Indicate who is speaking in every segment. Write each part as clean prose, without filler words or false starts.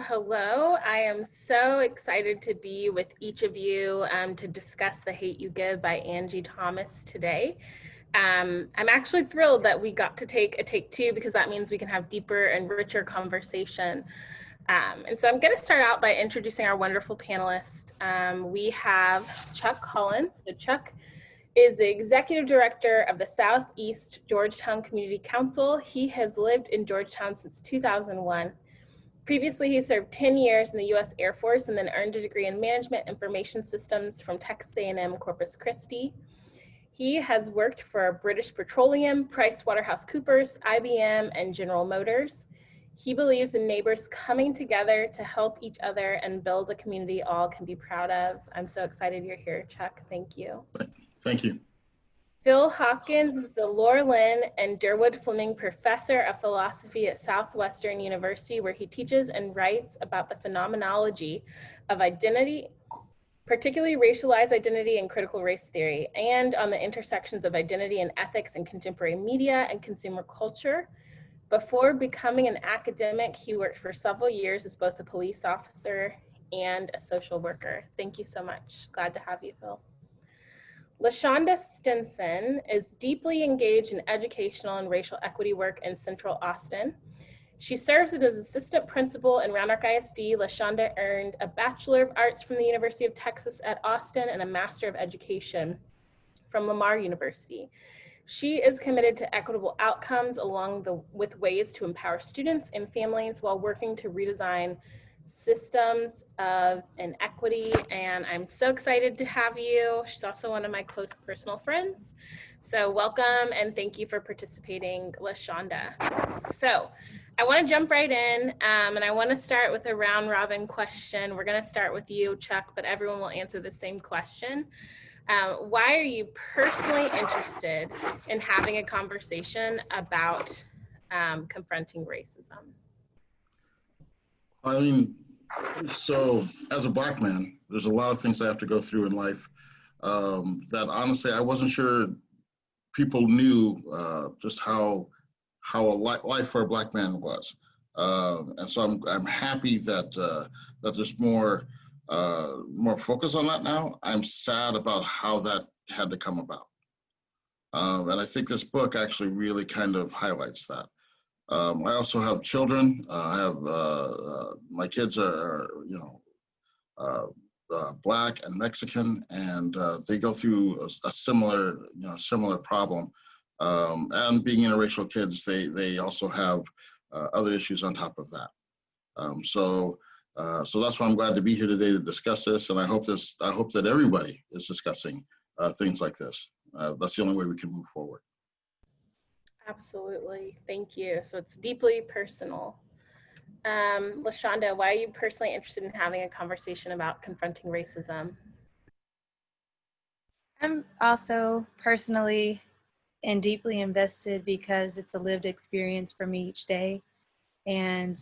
Speaker 1: hello. I am so excited to be with each of you to discuss The Hate U Give by Angie Thomas today. I'm actually thrilled that we got to take a take two because that means we can have deeper and richer conversation. And so I'm going to start out by introducing our wonderful panelists. We have Chuck Collins. So Chuck is the executive director of the Southeast Georgetown Community Council. He has lived in Georgetown since 2001. Previously, he served 10 years in the U.S. Air Force and then earned a degree in Management Information Systems from Texas A&M Corpus Christi. He has worked for British Petroleum, PricewaterhouseCoopers, IBM, and General Motors. He believes in neighbors coming together to help each other and build a community all can be proud of. I'm so excited you're here, Chuck. Thank you.
Speaker 2: Thank you.
Speaker 1: Phil Hopkins is the Laura Lynn and Durwood Fleming Professor of Philosophy at Southwestern University, where he teaches and writes about the phenomenology of identity, particularly racialized identity and critical race theory, and on the intersections of identity and ethics in contemporary media and consumer culture. Before becoming an academic, he worked for several years as both a police officer and a social worker. Thank you so much. Glad to have you, Phil. LaShonda Stinson is deeply engaged in educational and racial equity work in Central Austin. She serves as assistant principal in Round Rock ISD. LaShonda earned a Bachelor of Arts from the University of Texas at Austin and a Master of Education from Lamar University. She is committed to equitable outcomes with ways to empower students and families while working to redesign systems of inequity, and I'm so excited to have you. She's also one of my close personal friends. So welcome and thank you for participating, LaShonda. So I want to jump right in and I want to start with a round robin question. We're going to start with you, Chuck, but everyone will answer the same question. Why are you personally interested in having a conversation about confronting racism?
Speaker 2: I mean, so as a Black man, there's a lot of things I have to go through in life that honestly I wasn't sure people knew just how a life for a Black man was, and so I'm happy that that there's more focus on that now. I'm sad about how that had to come about, and I think this book actually really kind of highlights that. I also have children. I have my kids are Black and Mexican, and they go through a similar problem. And being interracial kids, they also have other issues on top of that. So that's why I'm glad to be here today to discuss this, and I hope that everybody is discussing things like this. That's the only way we can move forward.
Speaker 1: Absolutely, thank you. So it's deeply personal. LaShonda, why are you personally interested in having a conversation about confronting racism?
Speaker 3: I'm also personally and deeply invested because it's a lived experience for me each day. And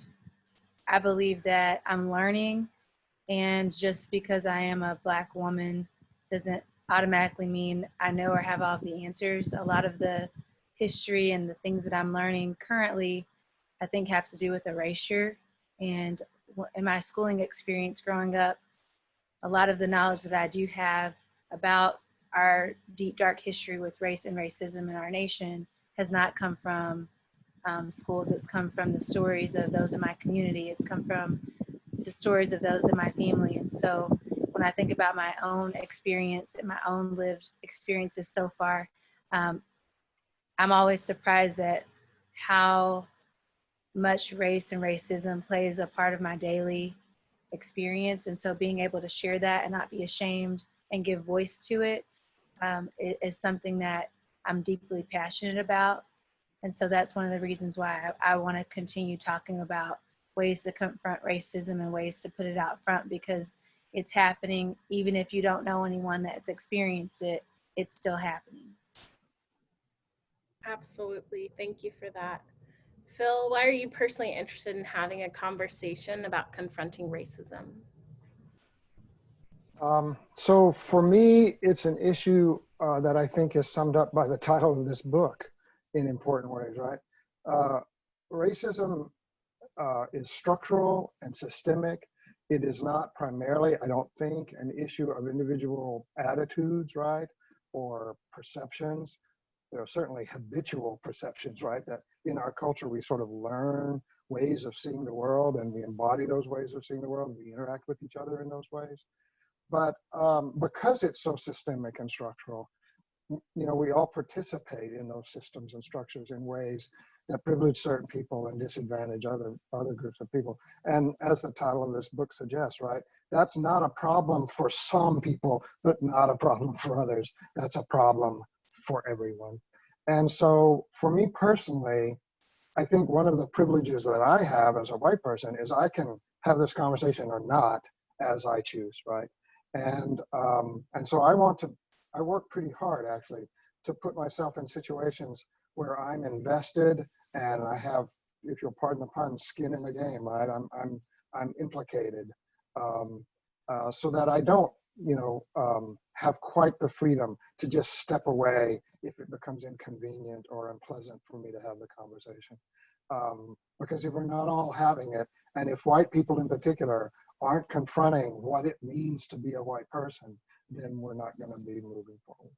Speaker 3: I believe that I'm learning, and just because I am a Black woman doesn't automatically mean I know or have all the answers. A lot of the history and the things that I'm learning currently, I think, have to do with erasure. And in my schooling experience growing up, a lot of the knowledge that I do have about our deep, dark history with race and racism in our nation has not come from schools. It's come from the stories of those in my community. It's come from the stories of those in my family. And so when I think about my own experience and my own lived experiences so far, I'm always surprised at how much race and racism plays a part of my daily experience. And so being able to share that and not be ashamed and give voice to it is something that I'm deeply passionate about. And so that's one of the reasons why I want to continue talking about ways to confront racism and ways to put it out front, because it's happening. Even if you don't know anyone that's experienced it, it's still happening.
Speaker 1: Absolutely, thank you for that. Phil, why are you personally interested in having a conversation about confronting racism?
Speaker 4: So for me, it's an issue that I think is summed up by the title of this book in important ways, right? Racism is structural and systemic. It is not primarily, I don't think, an issue of individual attitudes, right, or perceptions. There are certainly habitual perceptions, right, that in our culture we sort of learn ways of seeing the world, and we embody those ways of seeing the world, and we interact with each other in those ways. But because it's so systemic and structural, you know, we all participate in those systems and structures in ways that privilege certain people and disadvantage other groups of people. And as the title of this book suggests, right, that's not a problem for some people, but not a problem for others. That's a problem for everyone. And so for me personally, I think one of the privileges that I have as a white person is I can have this conversation or not as I choose, right? And so I work pretty hard actually to put myself in situations where I'm invested and I have, if you'll pardon the pun, skin in the game, right? I'm implicated, so that I don't, you know, have quite the freedom to just step away if it becomes inconvenient or unpleasant for me to have the conversation. Because if we're not all having it, and if white people in particular aren't confronting what it means to be a white person, then we're not going to be moving forward.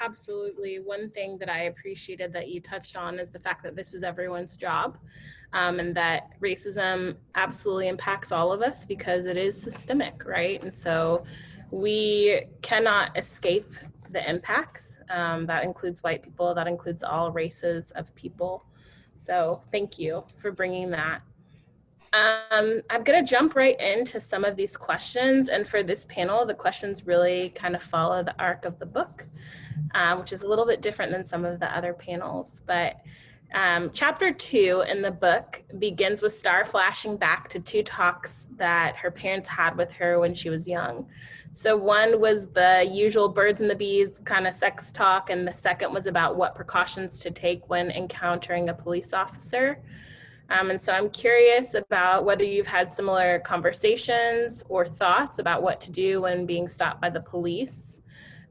Speaker 1: Absolutely. One thing that I appreciated that you touched on is the fact that this is everyone's job, and that racism absolutely impacts all of us because it is systemic, right? And so we cannot escape the impacts. That includes white people, that includes all races of people. So thank you for bringing that. I'm going to jump right into some of these questions. And for this panel, the questions really kind of follow the arc of the book, which is a little bit different than some of the other panels. But chapter 2 in the book begins with Star flashing back to 2 talks that her parents had with her when she was young. So one was the usual birds and the bees kind of sex talk, and the second was about what precautions to take when encountering a police officer. And so I'm curious about whether you've had similar conversations or thoughts about what to do when being stopped by the police.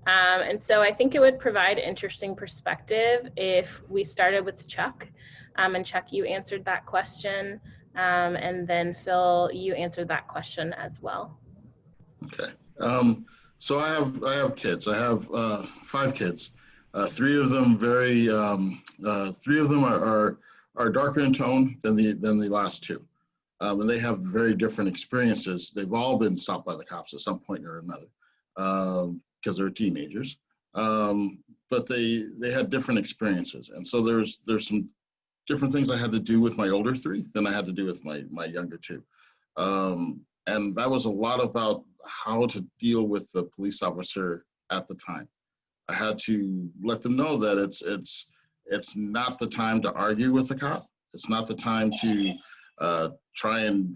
Speaker 1: And so I think it would provide interesting perspective if we started with Chuck. And Chuck, you answered that question. And then Phil, you answered that question as well.
Speaker 2: Okay. So I have kids. I have 5 kids. 3 of them are darker in tone than the last 2. And they have very different experiences. They've all been stopped by the cops at some point or another, because they're teenagers. But they had different experiences. And so there's some different things I had to do with my older 3 than I had to do with my younger 2. And that was a lot about how to deal with the police officer at the time. I had to let them know that it's not the time to argue with the cop. It's not the time to try and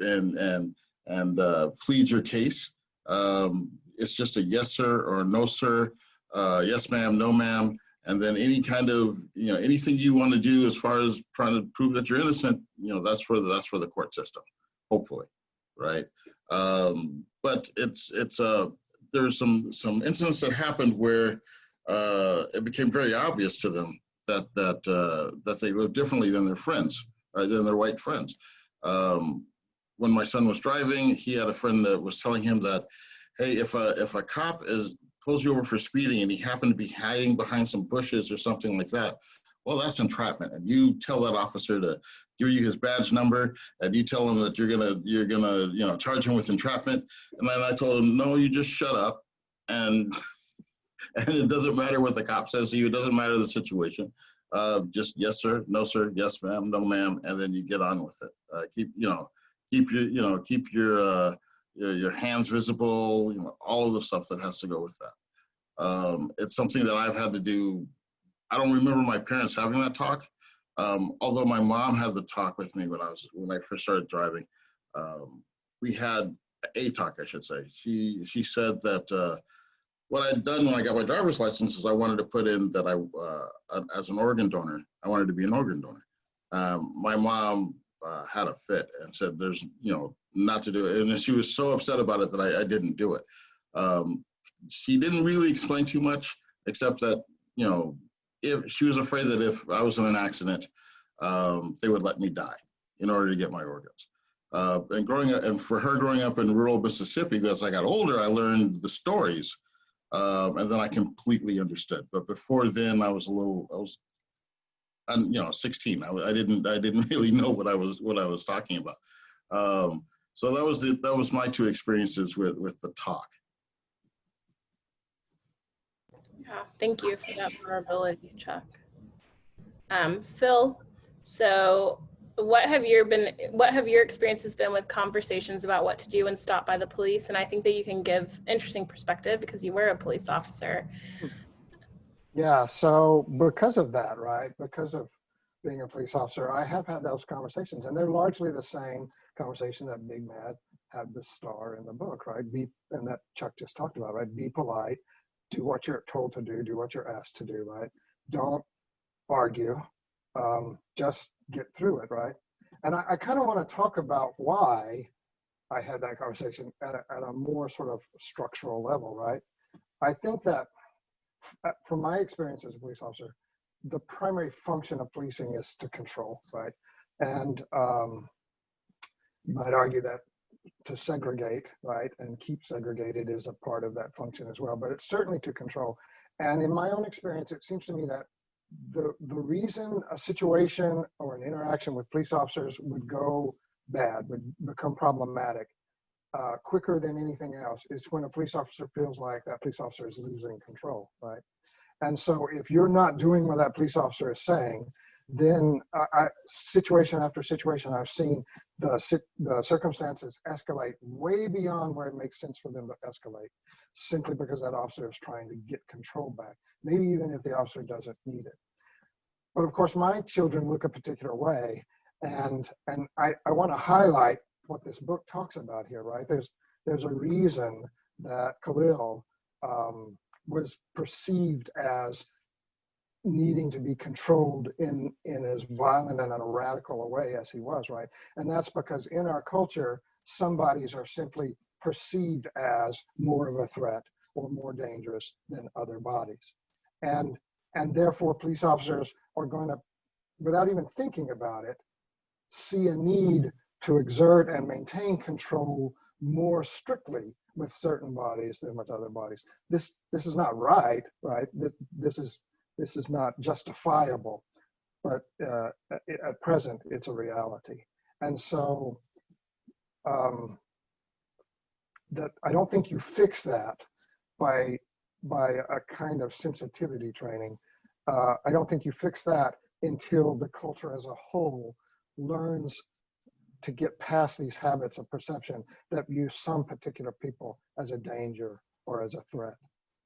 Speaker 2: plead your case. It's just a yes sir or no sir, yes ma'am, no ma'am, and then any kind of, you know, anything you want to do as far as trying to prove that you're innocent, you know, that's for the court system, hopefully, right? But there's some incidents that happened where it became very obvious to them that they live differently than their friends, or than their white friends. When my son was driving, he had a friend that was telling him that, hey, if a cop pulls you over for speeding and he happened to be hiding behind some bushes or something like that, well, that's entrapment. And you tell that officer to give you his badge number, and you tell him that you're gonna charge him with entrapment. And then I told him, no, you just shut up, and it doesn't matter what the cop says to you. It doesn't matter the situation. Just yes sir, no sir, yes ma'am, no ma'am, and then you get on with it. Keep your hands visible. You know, all of the stuff that has to go with that. It's something that I've had to do. I don't remember my parents having that talk, although my mom had the talk with me when I first started driving. We had a talk, I should say. She said that what I'd done when I got my driver's license is I wanted to put in that as an organ donor, I wanted to be an organ donor. My mom had a fit and said, "There's, not to do it," and she was so upset about it that I didn't do it. She didn't really explain too much, except that if she was afraid that if I was in an accident, they would let me die in order to get my organs. And growing up, and for her growing up in rural Mississippi, as I got older, I learned the stories, and then I completely understood. But before then, I was 16. I didn't really know what I was talking about. So that was my two experiences with the talk.
Speaker 1: Yeah, thank you for that vulnerability, Chuck. Phil, so what have your experiences been with conversations about what to do when stopped by the police? And I think that you can give interesting perspective because you were a police officer.
Speaker 4: Yeah, so because of that, right, because of being a police officer, I have had those conversations, and they're largely the same conversation that Big Mad had the star in the book, right? And that Chuck just talked about, right? Be polite, do what you're told to do what you're asked to do, right? Don't argue, just get through it, right? And I kind of want to talk about why I had that conversation at a more sort of structural level, right? I think that from my experience as a police officer, the primary function of policing is to control, right? And you might argue that to segregate, right, and keep segregated is a part of that function as well, but it's certainly to control. And in my own experience, it seems to me that the reason a situation or an interaction with police officers would go bad, would become problematic quicker than anything else is when a police officer feels like that police officer is losing control, right? And so if you're not doing what that police officer is saying, then situation after situation, I've seen the circumstances escalate way beyond where it makes sense for them to escalate, simply because that officer is trying to get control back, maybe even if the officer doesn't need it. But of course, my children look a particular way, and I want to highlight what this book talks about here, right? There's a reason that Khalil was perceived as needing to be controlled in as violent and a radical a way as he was, right? And that's because in our culture, some bodies are simply perceived as more of a threat or more dangerous than other bodies. And therefore, police officers are going to, without even thinking about it, see a need to exert and maintain control more strictly with certain bodies than with other bodies. This is not right? This is not justifiable, but at present it's a reality. And so that I don't think you fix that by a kind of sensitivity training. I don't think you fix that until the culture as a whole learns to get past these habits of perception that view some particular people as a danger or as a threat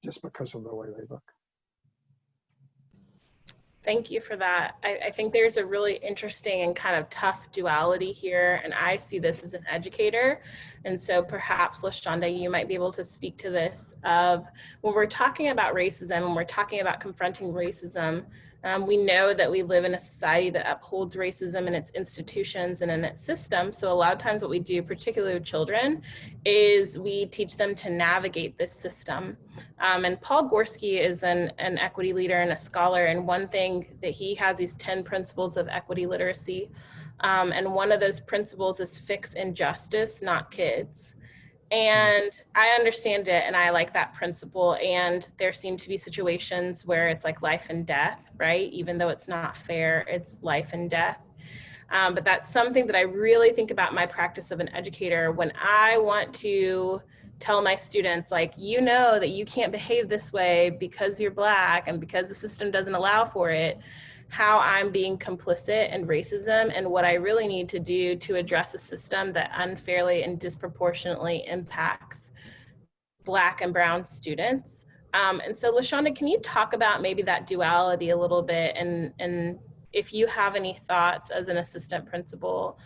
Speaker 4: just because of the way they look.
Speaker 1: Thank you for that. I think there's a really interesting and kind of tough duality here, and I see this as an educator. And so perhaps, LaShonda, you might be able to speak to this of when we're talking about racism, when we're talking about confronting racism, we know that we live in a society that upholds racism in its institutions and in its system. So a lot of times what we do, particularly with children, is we teach them to navigate this system. And Paul Gorski is an equity leader and a scholar. And one thing that he has these 10 principles of equity literacy. And one of those principles is fix injustice, not kids. And I understand it, and I like that principle. And there seem to be situations where it's like life and death, right? Even though it's not fair, it's life and death. But that's something that I really think about my practice of an educator when I want to tell my students, like, you know that you can't behave this way because you're Black and because the system doesn't allow for it, how I'm being complicit in racism and what I really need to do to address a system that unfairly and disproportionately impacts Black and brown students. And so LaShonda, can you talk about maybe that duality a little bit, and if you have any thoughts as an assistant principal,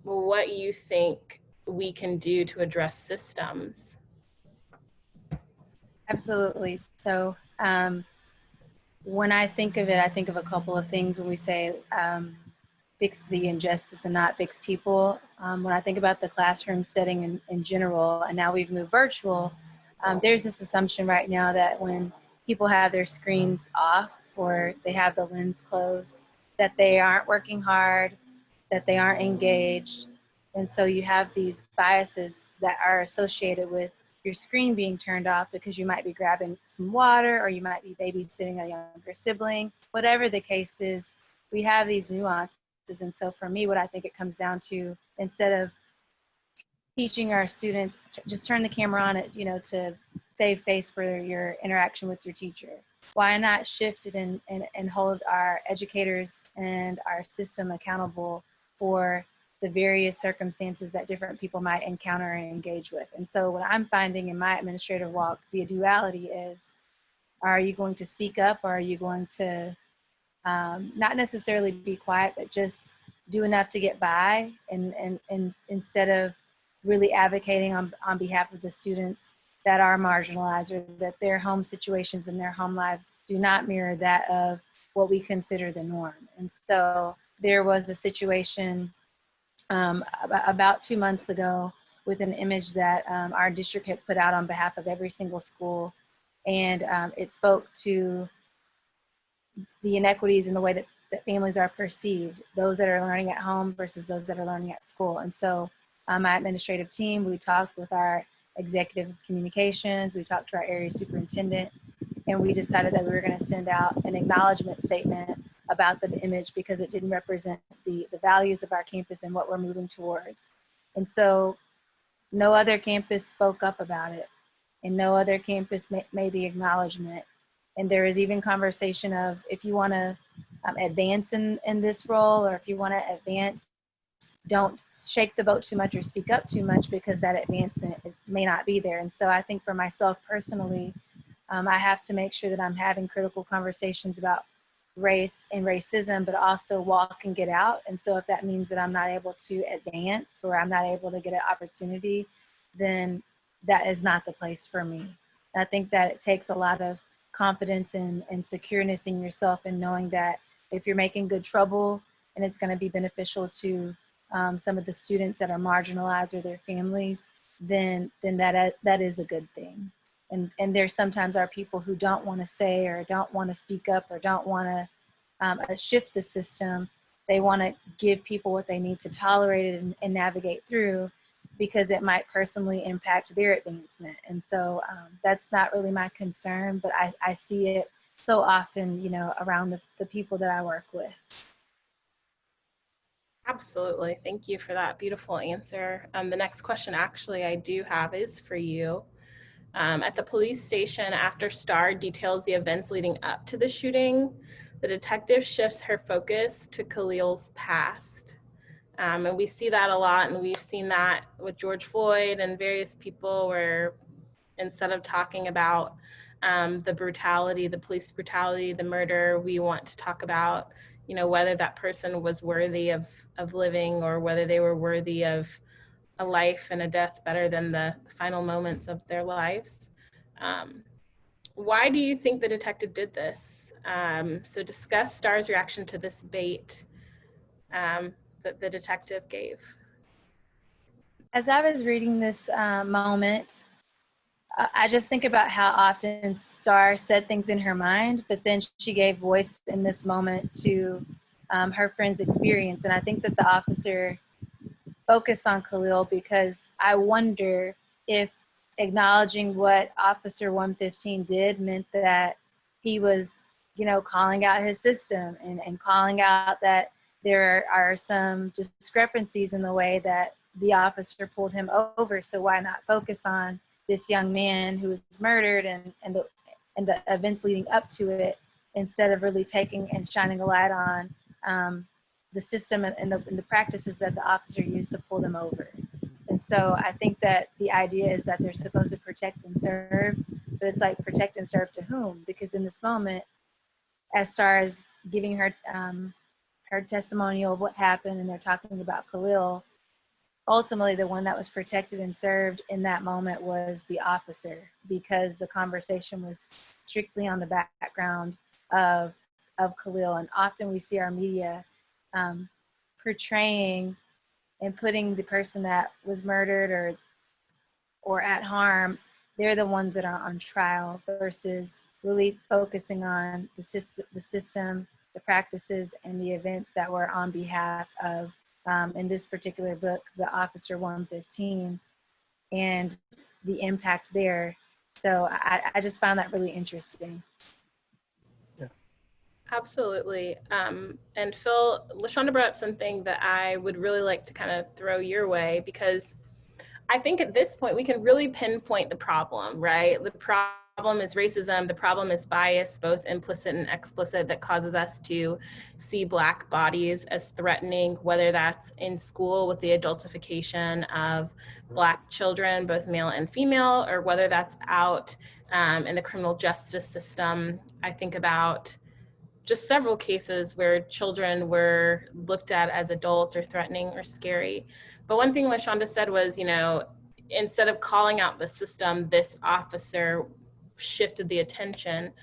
Speaker 1: what you think we can do to address systems?
Speaker 3: Absolutely. So when I think of it, I think of a couple of things when we say fix the injustice and not fix people. When I think about the classroom setting in general, and now we've moved virtual, there's this assumption right now that when people have their screens off or they have the lens closed, that they aren't working hard, that they aren't engaged. And so you have these biases that are associated with your screen being turned off because you might be grabbing some water or you might be babysitting a younger sibling. Whatever the case is, we have these nuances. And so for me, what I think it comes down to, instead of teaching our students, just turn the camera on it, you know, to save face for your interaction with your teacher. Why not shift it and hold our educators and our system accountable for the various circumstances that different people might encounter and engage with? And so what I'm finding in my administrative walk, the duality is, are you going to speak up, or are you going to not necessarily be quiet, but just do enough to get by, and instead of really advocating on behalf of the students that are marginalized, or that their home situations and their home lives do not mirror that of what we consider the norm. And so there was a situation about 2 months ago with an image that our district had put out on behalf of every single school. And it spoke to the inequities in the way that families are perceived, those that are learning at home versus those that are learning at school. And so my administrative team, we talked with our executive communications, we talked to our area superintendent, and we decided that we were going to send out an acknowledgement statement about the image because it didn't represent the values of our campus and what we're moving towards. And so no other campus spoke up about it, and no other campus made the acknowledgement. And there is even conversation of, if you want to advance in this role, or if you want to advance, don't shake the boat too much or speak up too much, because that advancement may not be there. And so I think for myself personally, I have to make sure that I'm having critical conversations about race and racism, but also walk and get out. And so if that means that I'm not able to advance, or I'm not able to get an opportunity, then that is not the place for me. And I think that it takes a lot of confidence and secureness in yourself, and knowing that if you're making good trouble and it's going to be beneficial to some of the students that are marginalized or their families, then that is a good thing. And there sometimes are people who don't want to say, or don't want to speak up, or don't want to shift the system. They want to give people what they need to tolerate it and navigate through, because it might personally impact their advancement. And so that's not really my concern, but I see it so often, you know, around the people that I work with.
Speaker 1: Absolutely. Thank you for that beautiful answer. The next question actually I do have is for you. At the police station, after Star details the events leading up to the shooting, the detective shifts her focus to Khalil's past. And we see that a lot, and we've seen that with George Floyd and various people, where instead of talking about the brutality, the police brutality, the murder, we want to talk about, you know, whether that person was worthy of living, or whether they were worthy of a life and a death better than the final moments of their lives. Why do you think the detective did this? So discuss Star's reaction to this bait that the detective gave.
Speaker 3: As I was reading this moment, I just think about how often Star said things in her mind, but then she gave voice in this moment to her friend's experience. And I think that the officer focused on Khalil because I wonder if acknowledging what Officer 115 did meant that he was, you know, calling out his system and calling out that there are some discrepancies in the way that the officer pulled him over. So why not focus on this young man who was murdered and the events leading up to it, instead of really taking and shining a light on the system and the practices that the officer used to pull them over. And so I think that the idea is that they're supposed to protect and serve, but it's like, protect and serve to whom? Because in this moment, as Star is giving her her testimonial of what happened, and they're talking about Khalil, ultimately the one that was protected and served in that moment was the officer, because the conversation was strictly on the background of Khalil. And often we see our media portraying and putting the person that was murdered or at harm, they're the ones that are on trial, versus really focusing on the system the practices and the events that were on behalf of, in this particular book, the Officer 115, and the impact there. So I just found that really interesting.
Speaker 1: Absolutely. And Phil, LaShonda brought up something that I would really like to kind of throw your way, because I think at this point we can really pinpoint the problem, right? The problem is racism. The problem is bias, both implicit and explicit, that causes us to see Black bodies as threatening, whether that's in school with the adultification of Black children, both male and female, or whether that's out in the criminal justice system. I think about just several cases where children were looked at as adult or threatening or scary. But one thing LaShonda said was, you know, instead of calling out the system, this officer shifted the attention.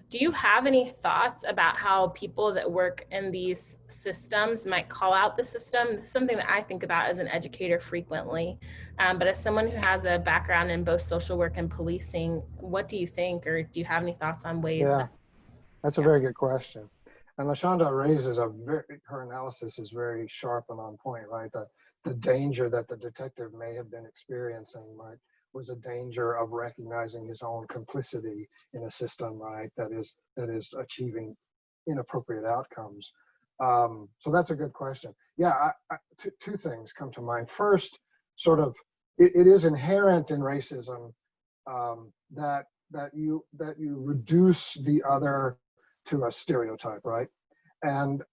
Speaker 1: Do you have any thoughts about how people that work in these systems might call out the system? This is something that I think about as an educator frequently. But as someone who has a background in both social work and policing, what do you think, or do you have any thoughts on ways that?
Speaker 4: That's a very good question. And LaShonda raises her analysis is very sharp and on point, right? The danger that the detective may have been experiencing, right, was a danger of recognizing his own complicity in a system, right, that is achieving inappropriate outcomes. So that's a good question. Yeah, two things come to mind. First, sort of, it is inherent in racism that you reduce the other to a stereotype, right? And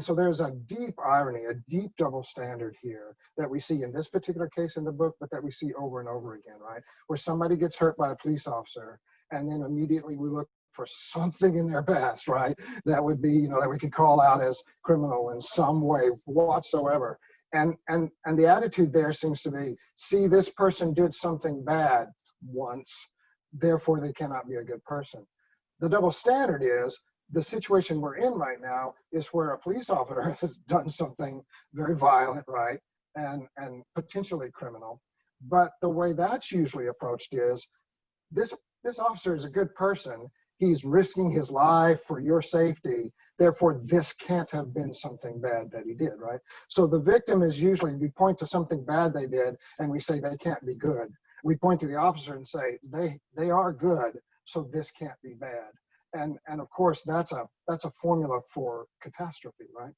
Speaker 4: so there's a deep irony, a deep double standard here that we see in this particular case in the book, but that we see over and over again, right? Where somebody gets hurt by a police officer, and then immediately we look for something in their past, right? That would be, you know, that we could call out as criminal in some way whatsoever. And the attitude there seems to be, see, this person did something bad once, therefore they cannot be a good person. The double standard is the situation we're in right now is where a police officer has done something very violent, right, and potentially criminal. But the way that's usually approached is this officer is a good person. He's risking his life for your safety. Therefore, this can't have been something bad that he did, right? So the victim is usually, we point to something bad they did and we say they can't be good. We point to the officer and say they are good, so this can't be bad. And of course, that's a formula for catastrophe, right?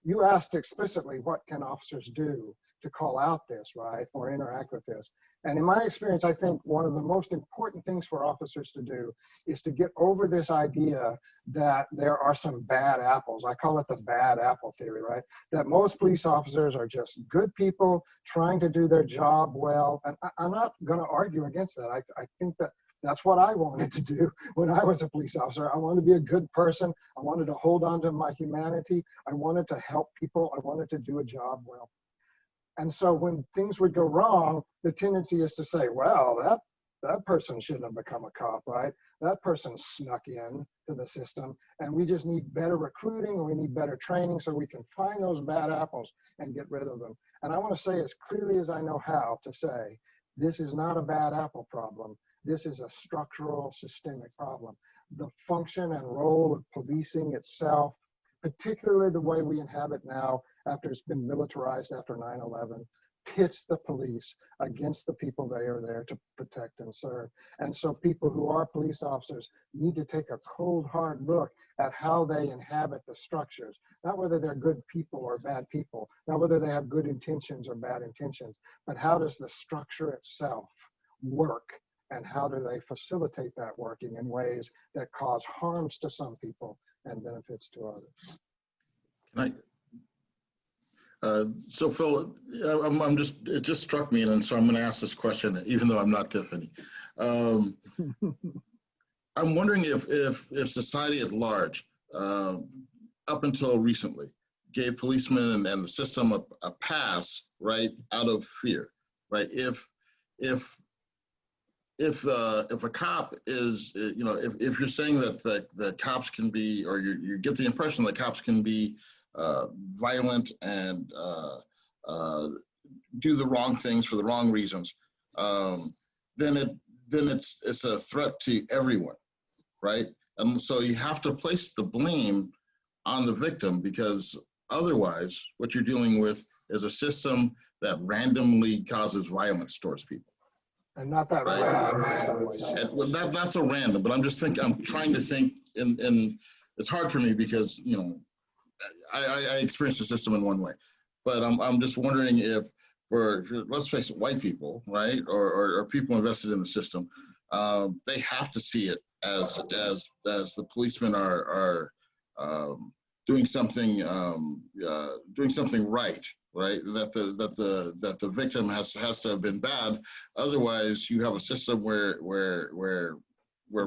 Speaker 4: You asked explicitly, what can officers do to call out this, right, or interact with this? And in my experience, I think one of the most important things for officers to do is to get over this idea that there are some bad apples. I call it the bad apple theory, right? That most police officers are just good people trying to do their job well. And I'm not going to argue against that. I think that that's what I wanted to do when I was a police officer. I wanted to be a good person. I wanted to hold on to my humanity. I wanted to help people. I wanted to do a job well. And so when things would go wrong, the tendency is to say, well, that person shouldn't have become a cop, right? That person snuck in to the system, and we just need better recruiting, or we need better training so we can find those bad apples and get rid of them. And I want to say as clearly as I know how to say, this is not a bad apple problem. This is a structural, systemic problem. The function and role of policing itself, particularly the way we inhabit now after it's been militarized after 9/11, pits the police against the people they are there to protect and serve. And so people who are police officers need to take a cold, hard look at how they inhabit the structures, not whether they're good people or bad people, not whether they have good intentions or bad intentions, but how does the structure itself work? And how do they facilitate that working in ways that cause harms to some people and benefits to others?
Speaker 2: Can I? So Phil, it just struck me, and so I'm going to ask this question, even though I'm not Tiffany. I'm wondering if society at large, up until recently, gave policemen and the system a pass, right, out of fear, right? If a cop is, you know, if you're saying that the cops can be, or you get the impression that cops can be violent and do the wrong things for the wrong reasons, then it's a threat to everyone, right? And so you have to place the blame on the victim, because otherwise what you're dealing with is a system that randomly causes violence towards people.
Speaker 4: And not that
Speaker 2: Right.
Speaker 4: random.
Speaker 2: Well, not so random, but I'm trying to think, and it's hard for me because, you know, I experience the system in one way, but I'm just wondering if for let's face it, white people, right, or people invested in the system, they have to see it as the policemen are doing something right, that the victim has to have been bad. Otherwise, you have a system where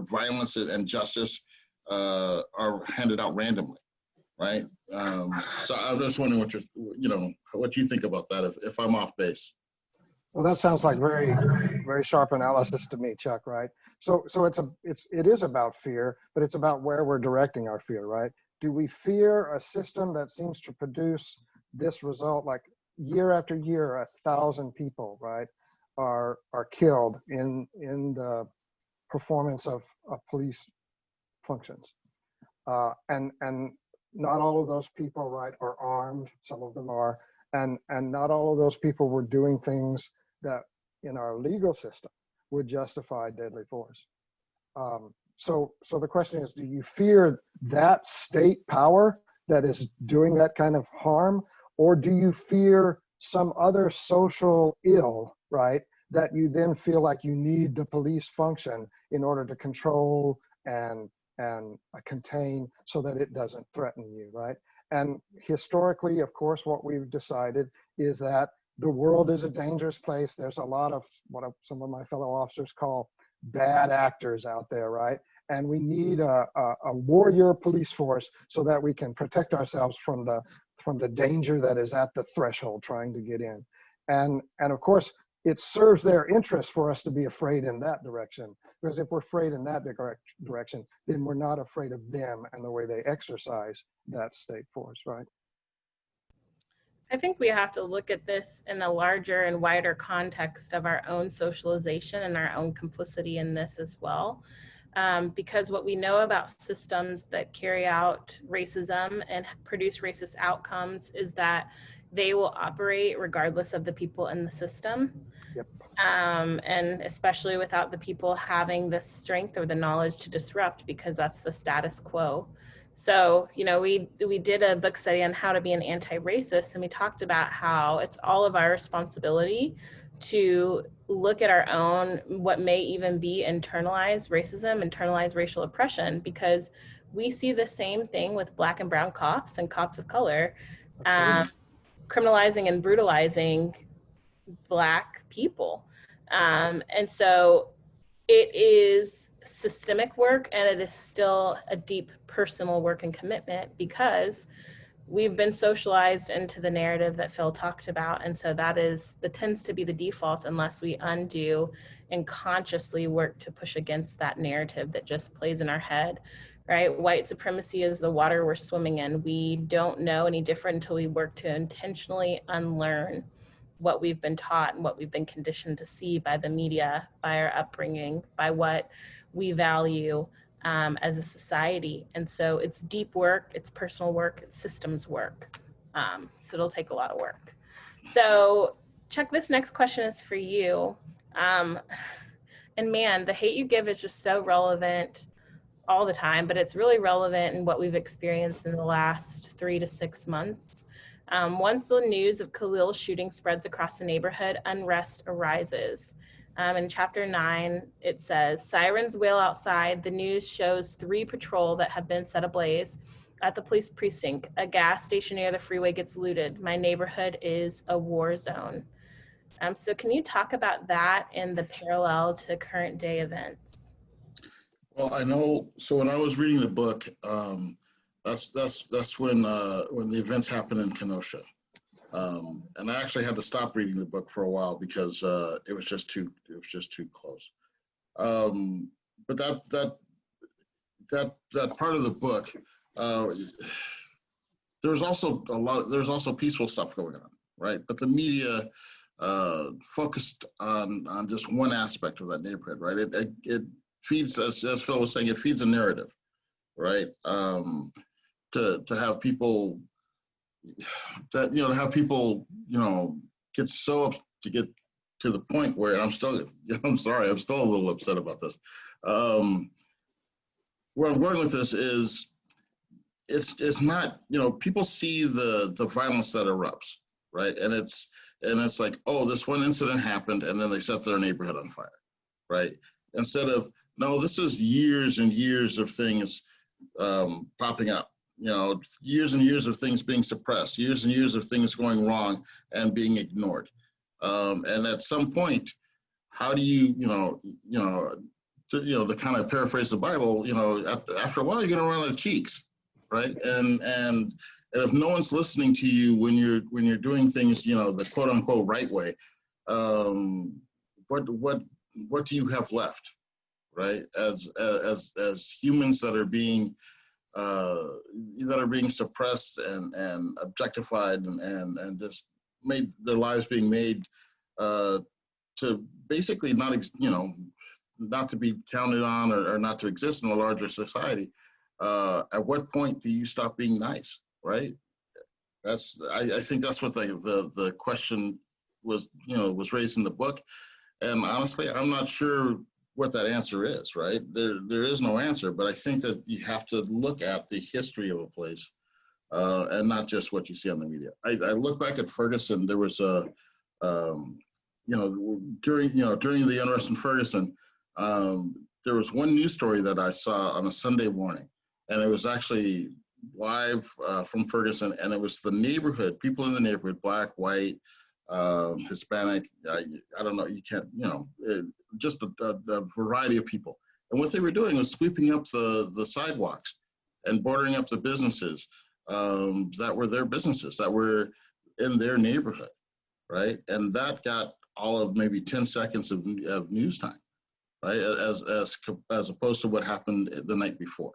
Speaker 2: violence and justice are handed out randomly, right? So I'm just wondering what you think about that, if I'm off base.
Speaker 4: Well, that sounds like very, very sharp analysis to me, Chuck, right? So it is about fear, but it's about where we're directing our fear, right? Do we fear a system that seems to produce this result, like year after year, 1,000 people, right, are killed in the performance of police functions, and not all of those people, right, are armed. Some of them are, and not all of those people were doing things that in our legal system would justify deadly force. So the question is, do you fear that state power that is doing that kind of harm, or do you fear some other social ill, right, that you then feel like you need the police function in order to control and contain so that it doesn't threaten you, right? And historically, of course, what we've decided is that the world is a dangerous place. There's a lot of what some of my fellow officers call bad actors out there, right? And we need a warrior police force so that we can protect ourselves from the danger that is at the threshold trying to get in. And of course, it serves their interest for us to be afraid in that direction, because if we're afraid in that direction, then we're not afraid of them and the way they exercise that state force, right?
Speaker 1: I think we have to look at this in a larger and wider context of our own socialization and our own complicity in this as well. Because what we know about systems that carry out racism and produce racist outcomes is that they will operate regardless of the people in the system.
Speaker 4: Yep.
Speaker 1: And especially without the people having the strength or the knowledge to disrupt, because that's the status quo. So, you know, we did a book study on how to be an anti-racist, and we talked about how it's all of our responsibility to look at our own, what may even be internalized racism, internalized racial oppression, because we see the same thing with Black and brown cops and cops of color, criminalizing and brutalizing Black people. And so it is systemic work, and it is still a deep personal work and commitment, because we've been socialized into the narrative that Phil talked about. And so that tends to be the default unless we undo and consciously work to push against that narrative that just plays in our head, right? White supremacy is the water we're swimming in. We don't know any different until we work to intentionally unlearn what we've been taught and what we've been conditioned to see by the media, by our upbringing, by what we value as a society. And so it's deep work, it's personal work, it's systems work. So it'll take a lot of work. So Chuck, this next question is for you. And man, the hate you give is just so relevant all the time, but it's really relevant in what we've experienced in the last 3 to 6 months. Once the news of Khalil's shooting spreads across the neighborhood, unrest arises. In chapter 9, it says, sirens wail outside. The news shows 3 patrol that have been set ablaze at the police precinct. A gas station near the freeway gets looted. My neighborhood is a war zone. So can you talk about that and the parallel to current day events?
Speaker 2: Well, I know, so when I was reading the book, that's when the events happened in Kenosha. And I actually had to stop reading the book for a while because it was just too close. But that part of the book, there's also peaceful stuff going on, right? But the media focused on just one aspect of that neighborhood, right? It feeds, as Phil was saying, it feeds a narrative, right? to have people that, to have people, get to get to the point where I'm still, I'm sorry, I'm still a little upset about this. Where I'm going with this is it's not, people see the violence that erupts, right? And it's like, oh, this one incident happened and then they set their neighborhood on fire, right? Instead of, no, this is years and years of things popping up, years and years of things being suppressed, years and years of things going wrong and being ignored. And at some point, how do you, to kind of paraphrase the Bible, after a while, you're going to run out of cheeks, right? And if no one's listening to you when you're doing things, the quote unquote right way, what do you have left, right? As humans that are being suppressed and objectified and just made their lives being made to basically not to be counted on or not to exist in a larger society. At what point do you stop being nice, right? I think that's what the question was raised in the book. And honestly, I'm not sure what that answer is, right? There is no answer, but I think that you have to look at the history of a place and not just what you see on the media. I look back at Ferguson. There was during the unrest in Ferguson, there was one news story that I saw on a Sunday morning, and it was actually live from Ferguson, and it was the neighborhood, people in the neighborhood, black, white, Hispanic, I don't know, you can't, just a variety of people. And what they were doing was sweeping up the sidewalks and bordering up the businesses that were their businesses, that were in their neighborhood, right? And that got all of maybe 10 seconds of news time, right? As opposed to what happened the night before,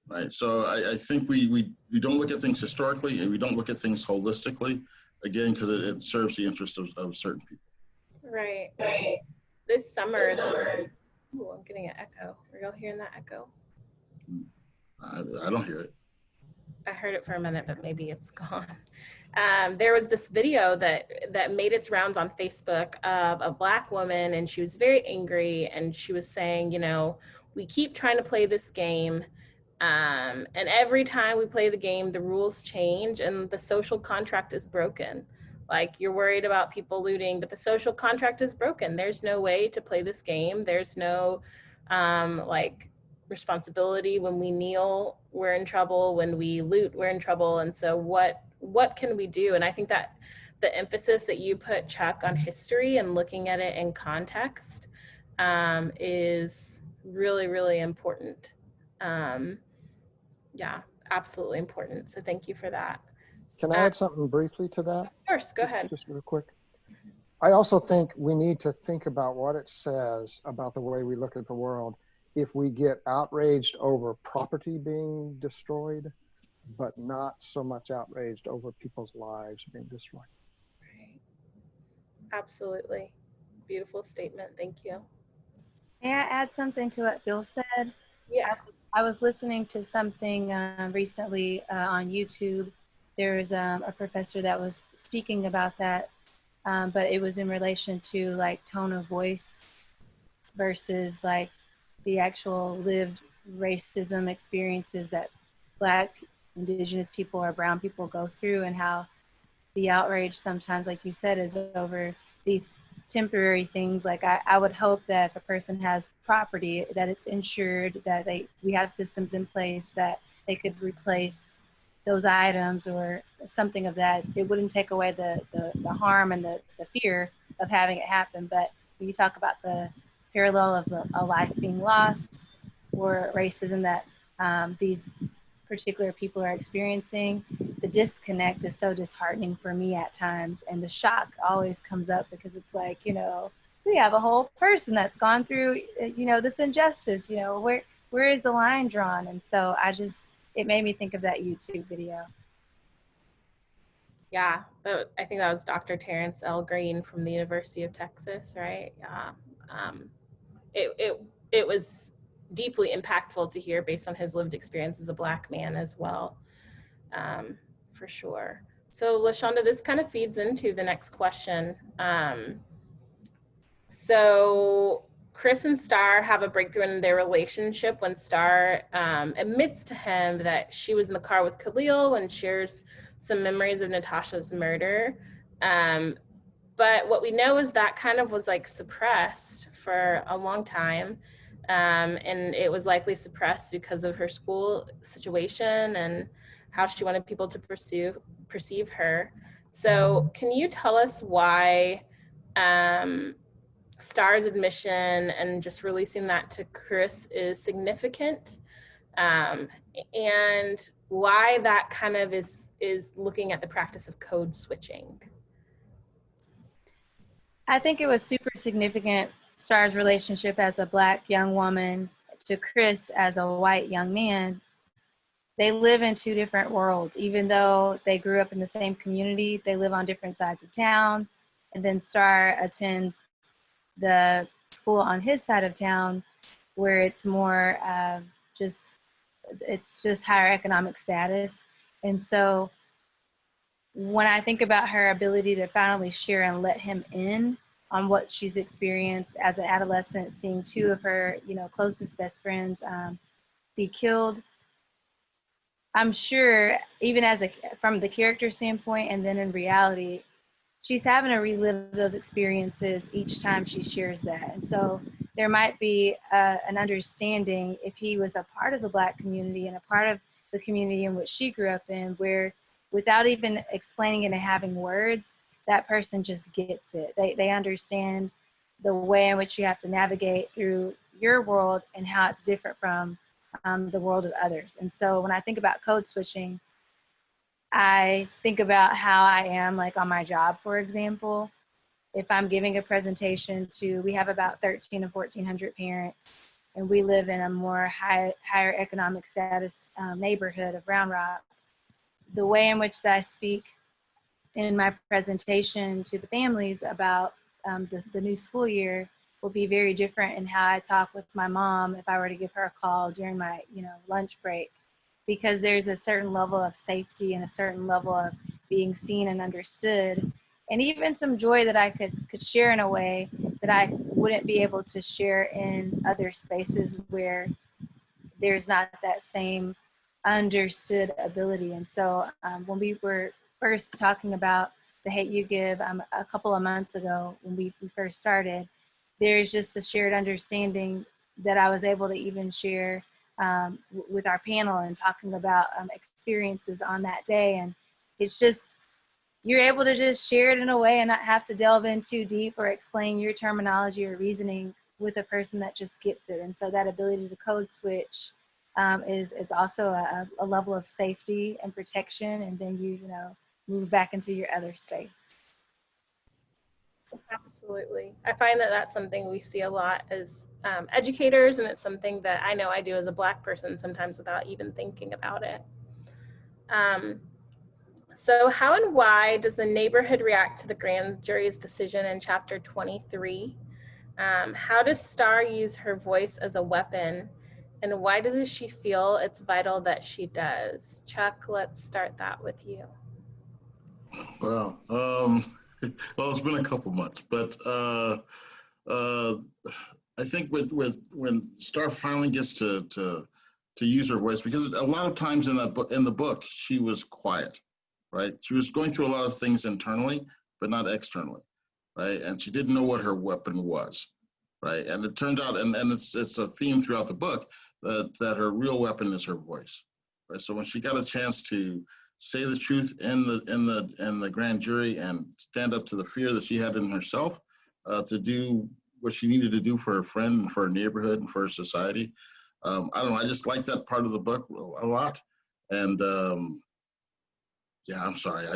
Speaker 2: right? So I think we don't look at things historically, and we don't look at things holistically, again, because it serves the interest of certain people.
Speaker 1: Right. This summer, ooh, I'm getting an echo. Are y'all hearing that echo?
Speaker 2: I don't hear it.
Speaker 1: I heard it for a minute, but maybe it's gone. There was this video that made its rounds on Facebook of a Black woman, and she was very angry, and she was saying, we keep trying to play this game, and every time we play the game, the rules change and the social contract is broken. Like, you're worried about people looting, but the social contract is broken. There's no way to play this game. There's no responsibility. When we kneel, we're in trouble. When we loot, we're in trouble. And so what can we do? And I think that the emphasis that you put, Chuck, on history and looking at it in context is really, really important. Yeah, absolutely important. So thank you for that.
Speaker 4: Can I add something briefly to that?
Speaker 1: Of course, go ahead.
Speaker 4: Just real quick. I also think we need to think about what it says about the way we look at the world if we get outraged over property being destroyed, but not so much outraged over people's lives being destroyed.
Speaker 1: Right. Absolutely. Beautiful statement. Thank you.
Speaker 3: May I add something to what Bill said?
Speaker 1: Yeah.
Speaker 3: I was listening to something recently on YouTube. There was a professor that was speaking about that, but it was in relation to like tone of voice versus like the actual lived racism experiences that Black, Indigenous people, or brown people go through, and how the outrage sometimes, like you said, is over these temporary things. Like I would hope that if a person has property, that it's insured, that we have systems in place that they could replace those items or something of that. It wouldn't take away the harm and the fear of having it happen. But when you talk about the parallel of a life being lost or racism that these particular people are experiencing, the disconnect is so disheartening for me at times. And the shock always comes up because it's like, we have a whole person that's gone through, this injustice, where is the line drawn? And so it made me think of that YouTube video.
Speaker 1: Yeah, I think that was Dr. Terrence L. Green from the University of Texas, right? Yeah. It was deeply impactful to hear based on his lived experience as a Black man as well, for sure. So LaShonda, this kind of feeds into the next question. So Chris and Star have a breakthrough in their relationship when Star admits to him that she was in the car with Khalil and shares some memories of Natasha's murder. But what we know is that kind of was like suppressed for a long time. And it was likely suppressed because of her school situation and how she wanted people to perceive her. So can you tell us why Star's admission and just releasing that to Chris is significant, and why that kind of is looking at the practice of code switching?
Speaker 3: I think it was super significant, Star's relationship as a Black young woman to Chris as a white young man. They live in two different worlds. Even though they grew up in the same community, they live on different sides of town. And then Star attends the school on his side of town, where it's more it's just higher economic status. And so when I think about her ability to finally share and let him in on what she's experienced as an adolescent, seeing two of her, closest best friends be killed, I'm sure even from the character standpoint and then in reality, she's having to relive those experiences each time she shares that. And so there might be an understanding if he was a part of the Black community and a part of the community in which she grew up in, where without even explaining it and having words, that person just gets it. They understand the way in which you have to navigate through your world and how it's different from the world of others. And so when I think about code switching, I think about how I am like on my job, for example. If I'm giving a presentation we have about 1,300 and 1,400 parents, and we live in a more higher economic status neighborhood of Round Rock. The way in which that I speak in my presentation to the families about the new school year will be very different in how I talk with my mom if I were to give her a call during my lunch break, because there's a certain level of safety and a certain level of being seen and understood, and even some joy that I could share in a way that I wouldn't be able to share in other spaces where there's not that same understood ability. And so when we were first talking about the Hate U Give a couple of months ago, when we first started, there's just a shared understanding that I was able to even share with our panel and talking about experiences on that day. And it's just, you're able to just share it in a way and not have to delve in too deep or explain your terminology or reasoning with a person that just gets it. And so that ability to code switch is also a level of safety and protection, and then you move back into your other space.
Speaker 1: Absolutely. I find that that's something we see a lot as educators, and it's something that I know I do as a Black person sometimes without even thinking about it. So how and why does the neighborhood react to the grand jury's decision in chapter 23? How does Star use her voice as a weapon, and why does she feel it's vital that she does? Chuck, let's start that with you.
Speaker 2: Well, it's been a couple months, but I think with when Star finally gets to use her voice, because a lot of times in the book she was quiet, right? She was going through a lot of things internally, but not externally, right? And she didn't know what her weapon was, right? And it turned out, and it's a theme throughout the book that her real weapon is her voice, right? So when she got a chance to say the truth in the grand jury and stand up to the fear that she had in herself, to do what she needed to do for her friend and for her neighborhood and for her society. I don't know, I just like that part of the book a lot. And yeah, I'm sorry.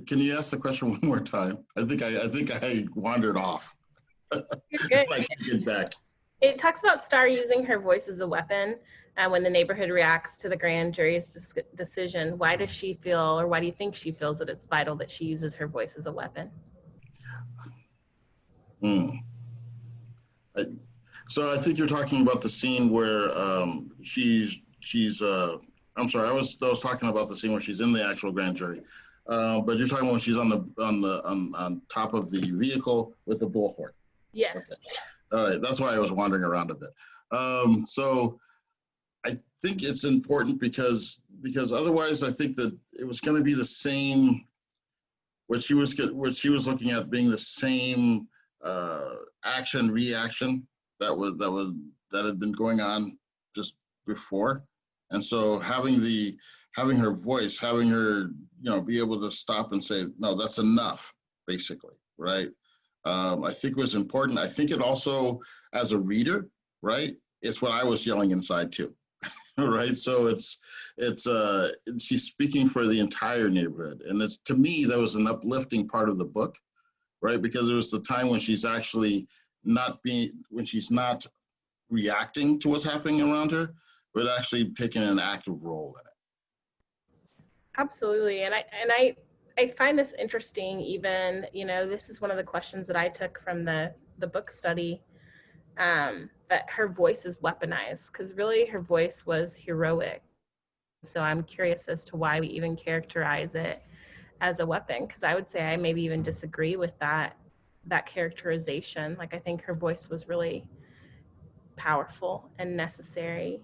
Speaker 2: Can you ask the question one more time? I think I wandered off.
Speaker 1: You're good.
Speaker 2: Like, get back.
Speaker 1: It talks about Star using her voice as a weapon when the neighborhood reacts to the grand jury's decision. Why does she feel, or why do you think she feels that it's vital that she uses her voice as a weapon?
Speaker 2: So I think you're talking about the scene where she's I'm sorry, I was talking about the scene where she's in the actual grand jury. But you're talking about when she's on top of the vehicle with the bullhorn.
Speaker 1: Yes.
Speaker 2: Okay. All right, that's why I was wandering around a bit. So I think it's important because otherwise I think that it was going to be the same. What she was looking at being the same action reaction that had been going on just before, and so having her voice, having her be able to stop and say, no, that's enough, basically, right? I think was important. I think it also, as a reader, right, it's what I was yelling inside too. Right, so it's she's speaking for the entire neighborhood, and it's, to me, that was an uplifting part of the book, right? Because it was the time when she's actually when she's not reacting to what's happening around her, but actually taking an active role in it.
Speaker 1: Absolutely, and I find this interesting. Even, this is one of the questions that I took from the book study, that her voice is weaponized, because really her voice was heroic. So I'm curious as to why we even characterize it as a weapon, because I would say I maybe even disagree with that characterization. Like, I think her voice was really powerful and necessary.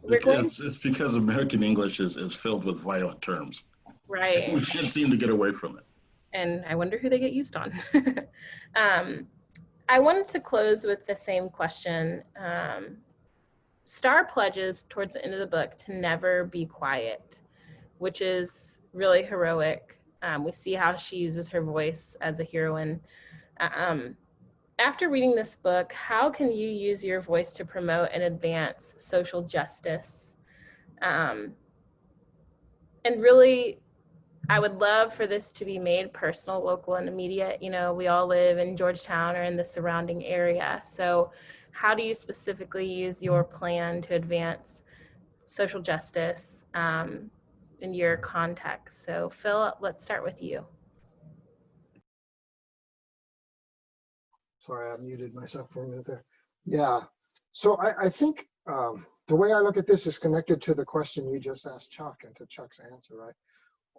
Speaker 2: It's because American English is filled with violent terms.
Speaker 1: Right.
Speaker 2: We can't seem to get away from it.
Speaker 1: And I wonder who they get used on. I wanted to close with the same question. Star pledges towards the end of the book to never be quiet, which is really heroic. We see how she uses her voice as a heroine. After reading this book, how can you use your voice to promote and advance social justice? And really, I would love for this to be made personal, local, and immediate. We all live in Georgetown or in the surrounding area. So how do you specifically use your plan to advance social justice in your context? So Phil, let's start with you.
Speaker 4: Sorry, I muted myself for a minute there. Yeah, so I think the way I look at this is connected to the question you just asked Chuck and to Chuck's answer, right?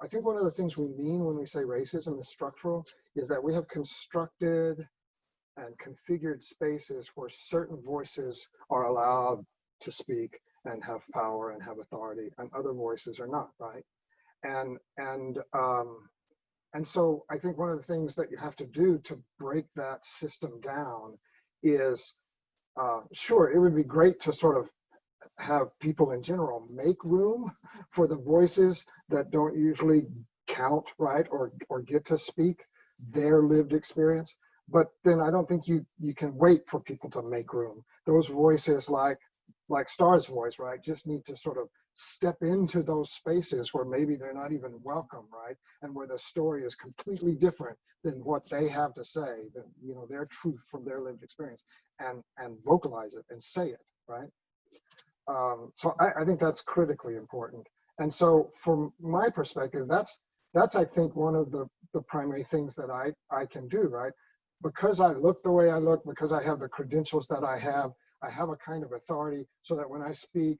Speaker 4: I think one of the things we mean when we say racism is structural is that we have constructed and configured spaces where certain voices are allowed to speak and have power and have authority, and other voices are not, right? And so I think one of the things that you have to do to break that system down is, sure, it would be great to sort of have people in general make room for the voices that don't usually count, right, or get to speak their lived experience. But then I don't think you can wait for people to make room. Those voices, like Star's voice, right, just need to sort of step into those spaces where maybe they're not even welcome, right, and where the story is completely different than what they have to say, than their truth from their lived experience, and vocalize it and say it, right. So I think that's critically important. And so from my perspective, that's I think one of the primary things that I can do, right? Because I look the way I look, because I have the credentials that I have a kind of authority so that when I speak,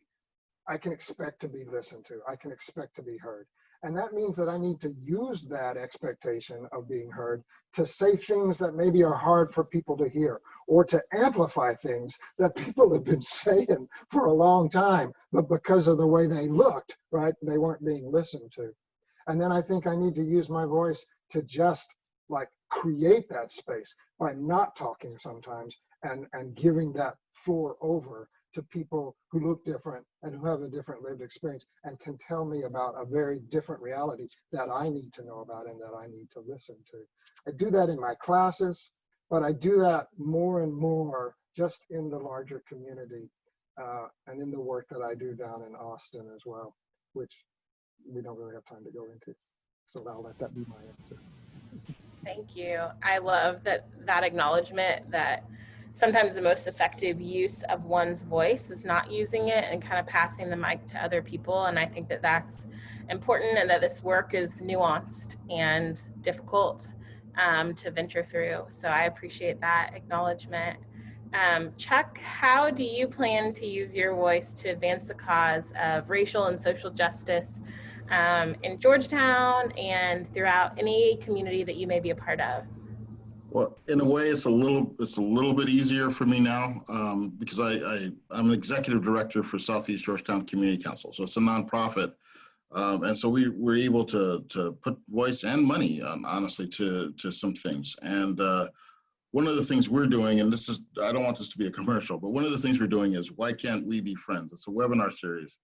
Speaker 4: I can expect to be listened to. I can expect to be heard. And that means that I need to use that expectation of being heard to say things that maybe are hard for people to hear, or to amplify things that people have been saying for a long time, but because of the way they looked, right, they weren't being listened to. And then I think I need to use my voice to just like create that space by not talking sometimes and giving that floor over to people who look different and who have a different lived experience and can tell me about a very different reality that I need to know about and that I need to listen to. I do that in my classes, but I do that more and more just in the larger community and in the work that I do down in Austin as well, which we don't really have time to go into. So I'll let that be my answer.
Speaker 1: Thank you. I love that acknowledgement that sometimes the most effective use of one's voice is not using it and kind of passing the mic to other people. And I think that that's important, and that this work is nuanced and difficult to venture through. So I appreciate that acknowledgement. Chuck, how do you plan to use your voice to advance the cause of racial and social justice in Georgetown and throughout any community that you may be a part of?
Speaker 2: Well, in a way, it's a little bit easier for me now because I'm an executive director for Southeast Georgetown Community Council. So it's a nonprofit. And so we're able to put voice and money, honestly, to some things. And one of the things we're doing, and this is, I don't want this to be a commercial, but one of the things we're doing is Why Can't We Be Friends? It's a webinar series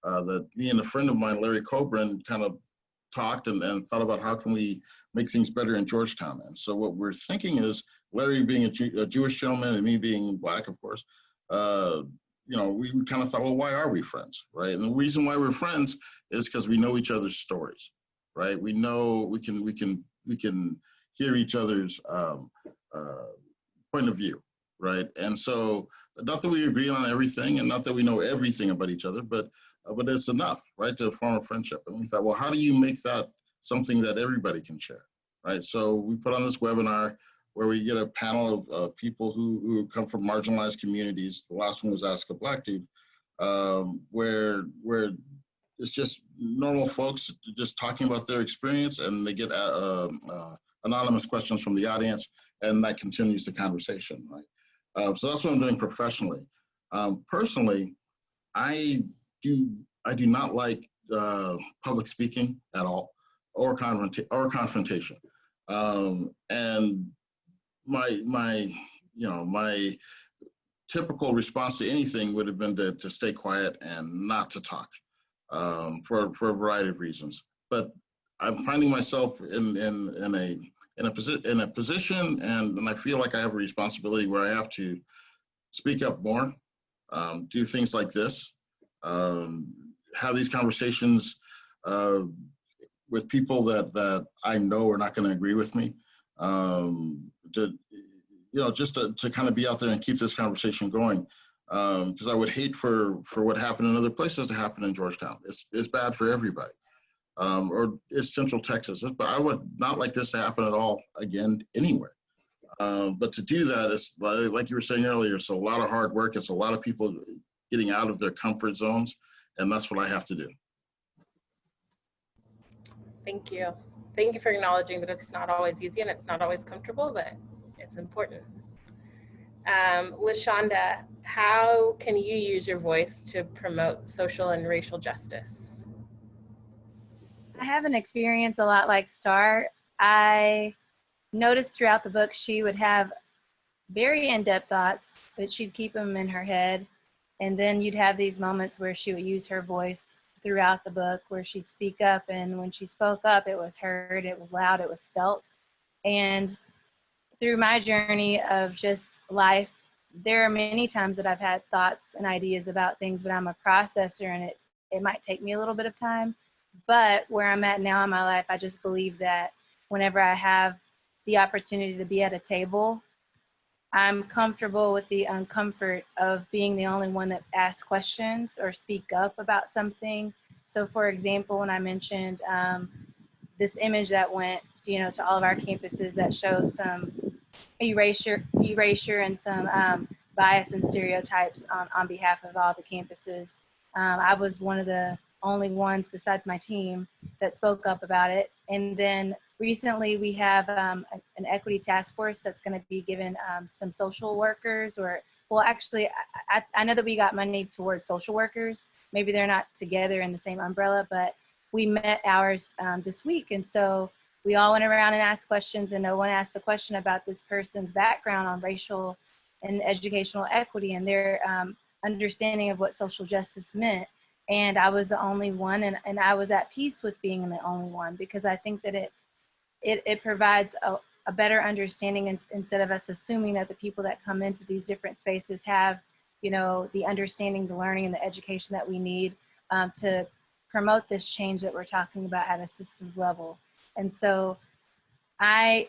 Speaker 2: that me and a friend of mine, Larry Coburn, kind of talked and thought about how can we make things better in Georgetown. And so what we're thinking is, Larry being a Jewish gentleman and me being Black, of course, we kind of thought, well, why are we friends, right? And the reason why we're friends is because we know each other's stories, right? We know we can hear each other's point of view, right? And so, not that we agree on everything, and not that we know everything about each other, but it's enough, right, to form a friendship. And we thought, well, how do you make that something that everybody can share, right? So we put on this webinar where we get a panel of people who come from marginalized communities. The last one was Ask a Black Dude, where it's just normal folks just talking about their experience, and they get anonymous questions from the audience, and that continues the conversation, right? So that's what I'm doing professionally. Personally, I do not like public speaking at all, or confrontation. And my typical response to anything would have been to stay quiet and not to talk for a variety of reasons. But I'm finding myself in a position, and I feel like I have a responsibility where I have to speak up more, do things like this, have these conversations with people that I know are not going to agree with me, just to kind of be out there and keep this conversation going, because I would hate for what happened in other places to happen in Georgetown. It's bad for everybody, or it's Central Texas, but I would not like this to happen at all again anywhere. But to do that, is like you were saying earlier, it's a lot of hard work. It's a lot of people getting out of their comfort zones, and that's what I have to do.
Speaker 1: Thank you. Thank you for acknowledging that it's not always easy and it's not always comfortable, but it's important. LaShonda, how can you use your voice to promote social and racial justice?
Speaker 3: I have an experience a lot like Star. I noticed throughout the book she would have very in-depth thoughts, but she'd keep them in her head. And then you'd have these moments where she would use her voice throughout the book, where she'd speak up. And when she spoke up, it was heard, it was loud, it was felt. And through my journey of just life, there are many times that I've had thoughts and ideas about things, but I'm a processor, and it might take me a little bit of time. But where I'm at now in my life, I just believe that whenever I have the opportunity to be at a table, I'm comfortable with the uncomfort of being the only one that asks questions or speak up about something. So for example, when I mentioned this image that went, to all of our campuses that showed some erasure and some bias and stereotypes on behalf of all the campuses. I was one of the only ones besides my team that spoke up about it. And then recently we have an equity task force that's going to be given some social workers, or, well, actually, I know that we got money towards social workers. Maybe they're not together in the same umbrella, but we met ours this week. And so we all went around and asked questions, and no one asked a question about this person's background on racial and educational equity and their understanding of what social justice meant. And I was the only one, and I was at peace with being the only one, because I think that it provides a better understanding, instead of us assuming that the people that come into these different spaces have, the understanding, the learning, and the education that we need to promote this change that we're talking about at a systems level. And so I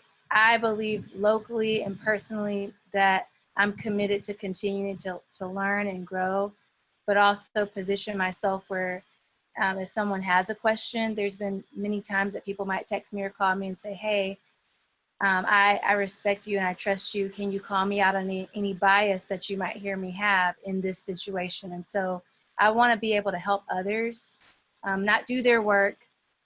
Speaker 3: believe locally and personally that I'm committed to continuing to learn and grow, but also position myself where if someone has a question, there's been many times that people might text me or call me and say, hey, I respect you and I trust you. Can you call me out on any bias that you might hear me have in this situation? And so I want to be able to help others, not do their work,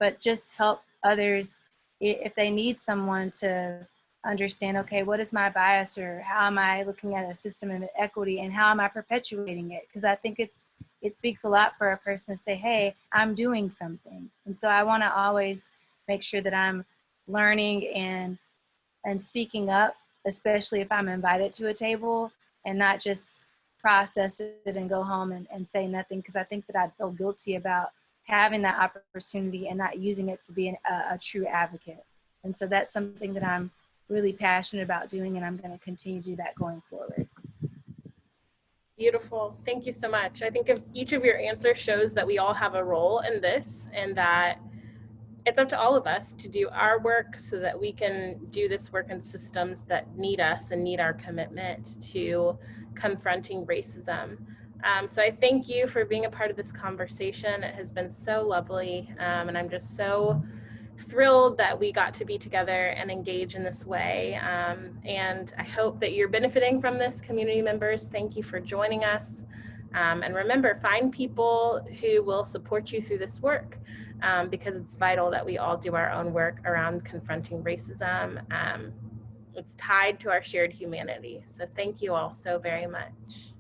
Speaker 3: but just help others if they need someone to understand, okay, what is my bias, or how am I looking at a system of equity, and how am I perpetuating it? Because I think it speaks a lot for a person to say, hey, I'm doing something. And so I want to always make sure that I'm learning and speaking up, especially if I'm invited to a table, and not just process it and go home and say nothing, because I think that I'd feel guilty about having that opportunity and not using it to be a true advocate. And so that's something that I'm really passionate about doing, and I'm going to continue to do that going forward.
Speaker 1: Beautiful. Thank you so much. I think if each of your answers shows that we all have a role in this, and that it's up to all of us to do our work so that we can do this work in systems that need us and need our commitment to confronting racism. So I thank you for being a part of this conversation. It has been so lovely, and I'm just so thrilled that we got to be together and engage in this way. And I hope that you're benefiting from this, community members. Thank you for joining us. And remember, find people who will support you through this work, because it's vital that we all do our own work around confronting racism. It's tied to our shared humanity. So thank you all so very much.